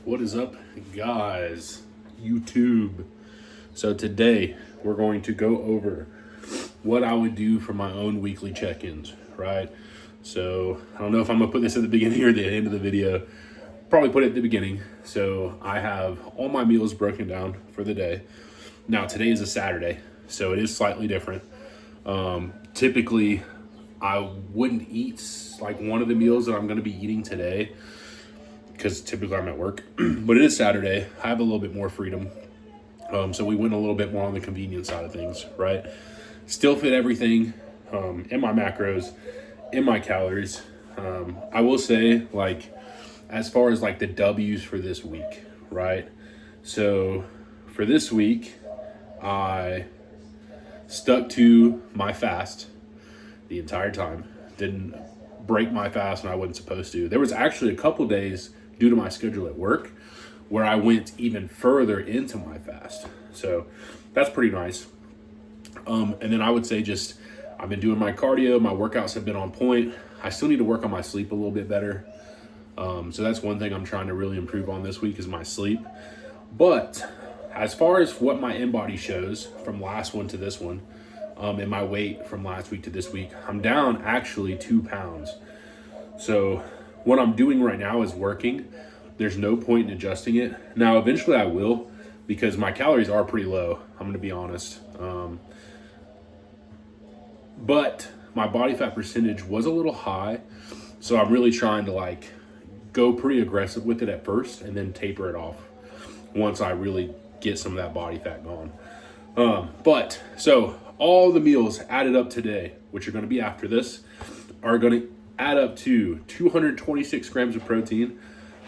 What is up, guys? YouTube. So today we're going to go over what I would do for my own weekly check-ins, right? So I don't know if I'm gonna put this at the beginning or the end of the video. Probably put it at the beginning. So I have all my meals broken down for the day. Now today is a Saturday, so it is slightly different. Typically I wouldn't eat like one of the meals that I'm gonna be eating today, because typically I'm at work, but it is Saturday. I have a little bit more freedom. So we went a little bit more on the convenience side of things, right? Still fit everything in my macros, in my calories. I will say, like, as far as like the W's for this week, right? So for this week, I stuck to my fast the entire time. Didn't break my fast when I wasn't supposed to. There was actually a couple days due to my schedule at work where I went even further into my fast. So that's pretty nice. And then I would say just, I've been doing my cardio, my workouts have been on point. I still need to work on my sleep a little bit better. So that's one thing I'm trying to really improve on this week is my sleep. But as far as what my InBody shows from last one to this one, and my weight from last week to this week, I'm down actually 2 pounds. So what I'm doing right now is working. There's no point in adjusting it. Now, eventually I will, because my calories are pretty low. I'm gonna be honest. But my body fat percentage was a little high. So I'm really trying to like go pretty aggressive with it at first and then taper it off once I really get some of that body fat gone. But so all the meals added up today, which are gonna be after this, are gonna add up to 226 grams of protein,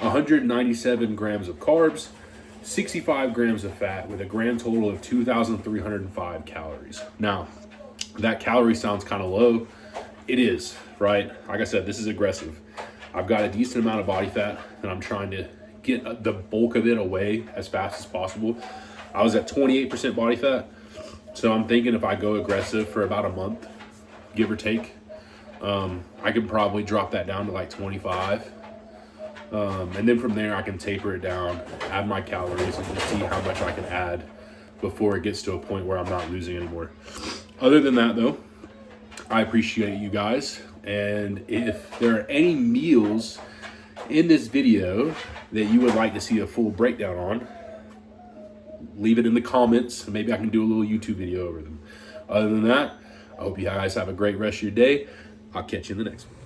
197 grams of carbs, 65 grams of fat, with a grand total of 2,305 calories. Now, that calorie sounds kind of low. It is, right? Like I said, this is aggressive. I've got a decent amount of body fat and I'm trying to get the bulk of it away as fast as possible. I was at 28% body fat. So I'm thinking if I go aggressive for about a month, give or take, I can probably drop that down to like 25. And then from there, I can taper it down, add my calories, and just see how much I can add before it gets to a point where I'm not losing anymore. Other than that, though, I appreciate you guys. And if there are any meals in this video that you would like to see a full breakdown on, leave it in the comments. Maybe I can do a little YouTube video over them. Other than that, I hope you guys have a great rest of your day. I'll catch you in the next one.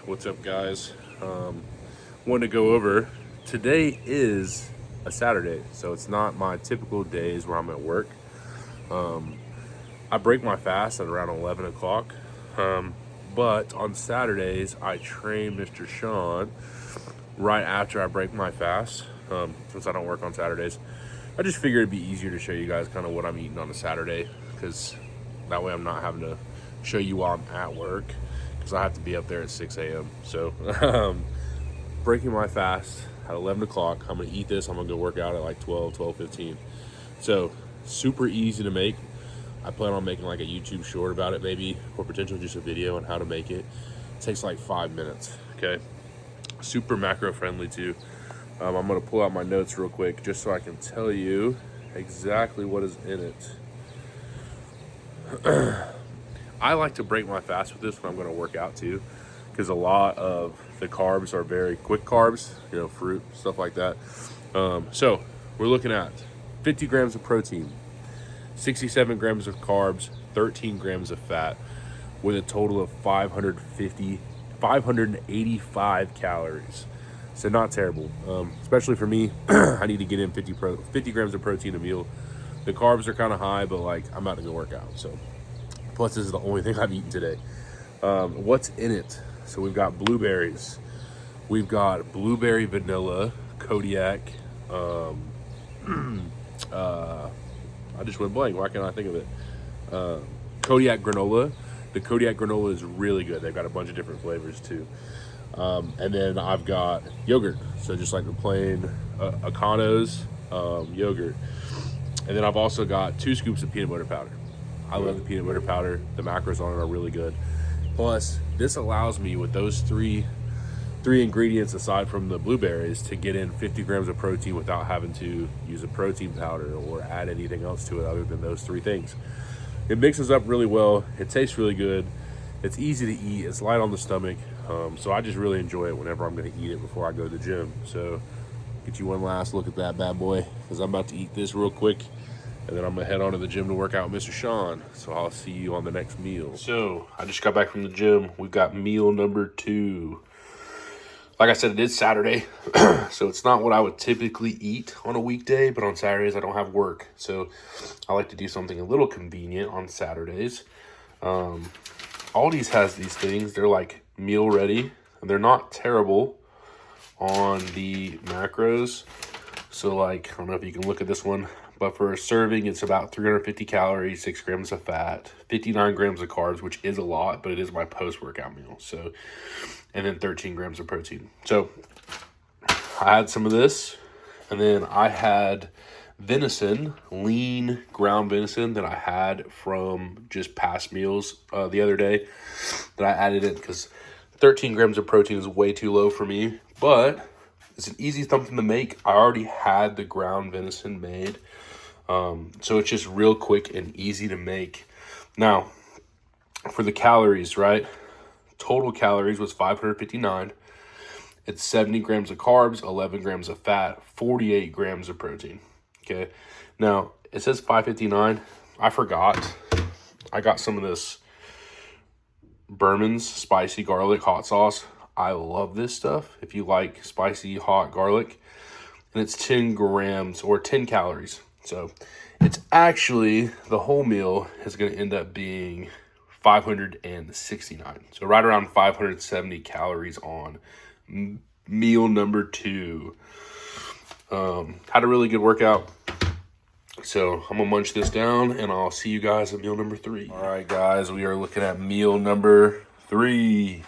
What's up, guys? Wanted to go over, today is a Saturday, so it's not my typical days where I'm at work. I break my fast at around 11 o'clock. But on Saturdays, I train Mr. Sean right after I break my fast. Since I don't work on Saturdays, I just figured it'd be easier to show you guys kind of what I'm eating on a Saturday, because that way I'm not having to show you while I'm at work, because I have to be up there at 6 a.m. So breaking my fast at 11 o'clock, I'm gonna eat this, I'm gonna go work out at like 12:15. So super easy to make. I plan on making like a YouTube short about it maybe, or potentially just a video on how to make it. It takes like 5 minutes, okay? Super macro friendly too. I'm gonna pull out my notes real quick just so I can tell you exactly what is in it. I like to break my fast with this when I'm gonna work out too, because a lot of the carbs are very quick carbs, you know, fruit, stuff like that. So we're looking at 50 grams of protein, 67 grams of carbs, 13 grams of fat, with a total of 585 calories. So not terrible, especially for me. I need to get in 50 grams of protein a meal. The carbs are kind of high, but like I'm about to go work out. So plus this is the only thing I've eaten today. What's in it? So we've got blueberries. We've got blueberry vanilla, Kodiak. I just went blank. Why can't I think of it? Kodiak granola. The Kodiak granola is really good. They've got a bunch of different flavors too. And then I've got yogurt. So just like the plain Econo's yogurt. And then I've also got 2 scoops of peanut butter powder. I love the peanut butter powder. The macros on it are really good. Plus, this allows me with those 3 3 ingredients aside from the blueberries to get in 50 grams of protein without having to use a protein powder or add anything else to it other than those 3 things. It mixes up really well. It tastes really good. It's easy to eat. It's light on the stomach. So I just really enjoy it whenever I'm going to eat it before I go to the gym. So get you one last look at that bad boy, because I'm about to eat this real quick. And then I'm going to head on to the gym to work out with Mr. Sean. So I'll see you on the next meal. So I just got back from the gym. We've got meal number 2. Like I said, it is Saturday. So it's not what I would typically eat on a weekday. But on Saturdays, I don't have work. So I like to do something a little convenient on Saturdays. Aldi's has these things. They're like meal ready. And they're not terrible on the macros. So like, I don't know if you can look at this one. But for a serving, it's about 350 calories, 6 grams of fat, 59 grams of carbs, which is a lot, but it is my post-workout meal. So, and then 13 grams of protein. So I had some of this, and then I had venison, lean ground venison that I had from just past meals the other day that I added in because 13 grams of protein is way too low for me, but it's an easy something to make. I already had the ground venison made. So it's just real quick and easy to make. Now, for the calories, right? Total calories was 559. It's 70 grams of carbs, 11 grams of fat, 48 grams of protein. Okay. Now, it says 559. I forgot. I got some of this Berman's spicy garlic hot sauce. I love this stuff. If you like spicy hot garlic, and it's 10 grams or 10 calories. So it's actually, the whole meal is going to end up being 569. So right around 570 calories on meal number 2. Had a really good workout. So I'm going to munch this down and I'll see you guys at meal number 3. All right, guys, we are looking at meal number 3.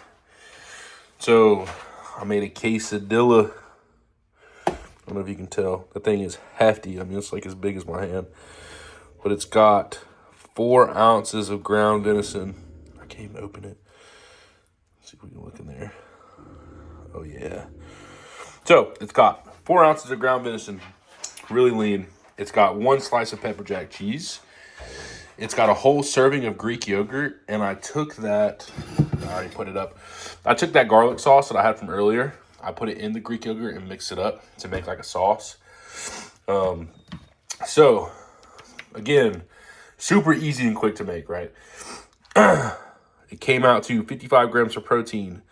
So I made a quesadilla. I don't know if you can tell. The thing is hefty. I mean, it's like as big as my hand. But it's got 4 ounces of ground venison. I can't even open it. Let's see if we can look in there. Oh, yeah. So it's got 4 ounces of ground venison. Really lean. It's got 1 slice of pepper jack cheese. It's got a whole serving of Greek yogurt. And I took that. I already put it up. I took that garlic sauce that I had from earlier. I put it in the Greek yogurt and mixed it up to make like a sauce. So, again, super easy and quick to make, right? It came out to 55 grams of protein,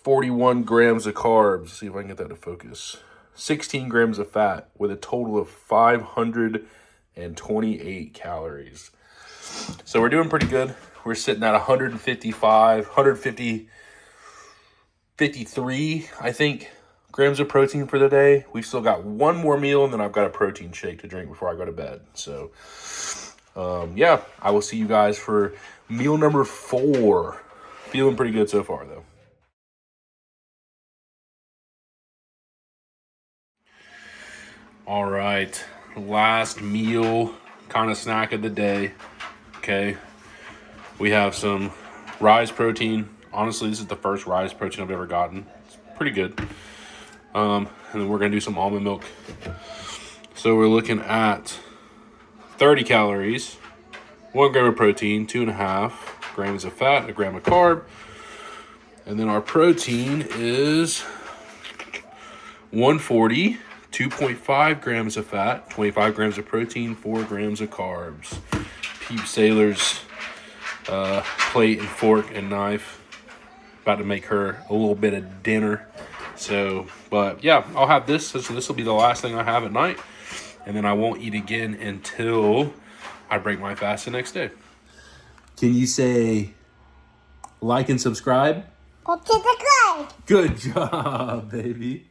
41 grams of carbs. Let's see if I can get that to focus. 16 grams of fat with a total of 528 calories. So we're doing pretty good. We're sitting at 53, I think, grams of protein for the day. We've still got one more meal, and then I've got a protein shake to drink before I go to bed. So, yeah, I will see you guys for meal number 4. Feeling pretty good so far, though. All right, last meal, kind of snack of the day. Okay, we have some Rise protein. Honestly, this is the first Rise protein I've ever gotten. It's pretty good. And then we're going to do some almond milk. So we're looking at 30 calories, 1 gram of protein, 2.5 grams of fat, 1 gram of carb. And then our protein is 140, 2.5 grams of fat, 25 grams of protein, 4 grams of carbs. Peep Sailor's plate and fork and knife. About to make her a little bit of dinner. So, but yeah, I'll have this. So this will be the last thing I have at night. And then I won't eat again until I break my fast the next day. Can you say like and subscribe? Subscribe. Good job, baby.